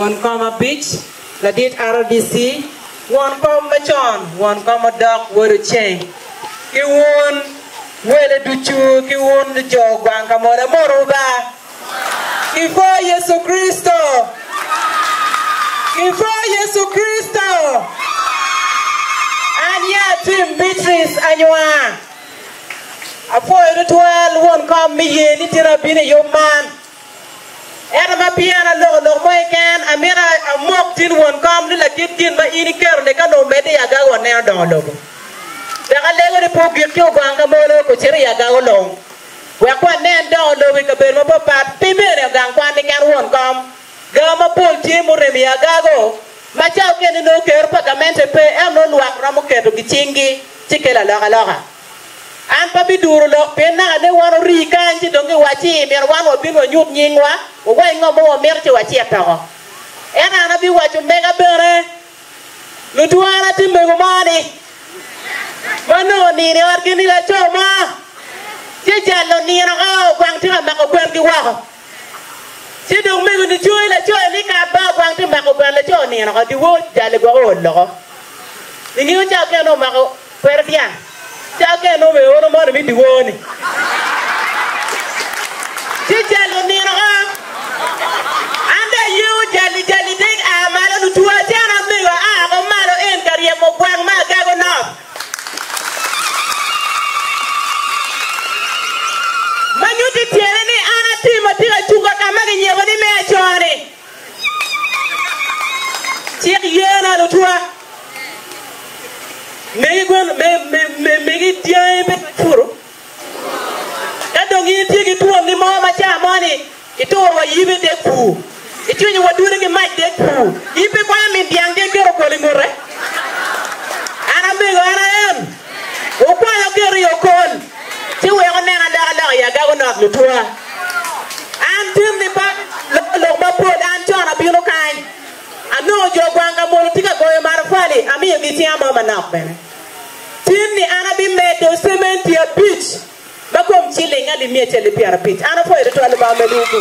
one comma beach, la dit RDC, one comma chon, one comma dog, word chain. Ki won, wele duchu, ki won the jog, banka mora moroba. Ki for Yesu Kristo. Ki for Yesu Kristo. And yeah, Tim Beatrice Anywa. Afoy the 12, one come me here, little bit your man. Era ma piana lo mo ken amira amok tin won kom ni la tin ma ini ker le kano mede ya ga won ne do lo da ga le po gi ko ganga mo lo ko chiri ya ga lo we kwa ne do lo we ka be mo pa pi be ne gang kwa ni kan won kom ga ma pol ti mo re mi ya ga go ma cha ken no ker pa ka mente pe e no luak ra mo ke to gi chingi tikela la ga an pa bi duro lo pe na ne waro ri kan ti donge wachi mer wan o bin o nyut nyingwa o wa ngo mo mer ti wachi ta era na bi wacho mega bere lu tuana ti mego mani mano ni ne war kini la choma ti jallo ni na o kwang ti ma ko gwen ki wa ti dong mego ni chui la chui ni ka ba kwang ti ma ko gwen la chui ni na ko di wo jalle go o lo ni o ja ke no ma ko per dia Chake no me oro mo mi diwoni. Tijalo ni no. Anda you jali ding amalo nu tuwa jana me go ko malo en kariye mo kwang ma ga go no. Manyuti tiene ni ana tima tira chuka kama ke nyego ni me chore. Chek yena lu tuwa. Megi dia be furo kadong yiti ki tuom ni mo ma cha moni ito wa yibe de ku itu ni wadure ki mai de ku yibe kwa mi diang de kero ko lingore ana me go ana em o kwa yo kero yo kon ti we ko ne ala ya ga go na lu tuwa an tim ni pa lo ma po dan chona bi no kai ano jo gwanga mo tika go e mar fali ami gi ti ama manap ben Tini ana bi medo cement ya beach. Bakom chile ngali miete le piara beach. Ana fo ere to alba meluku.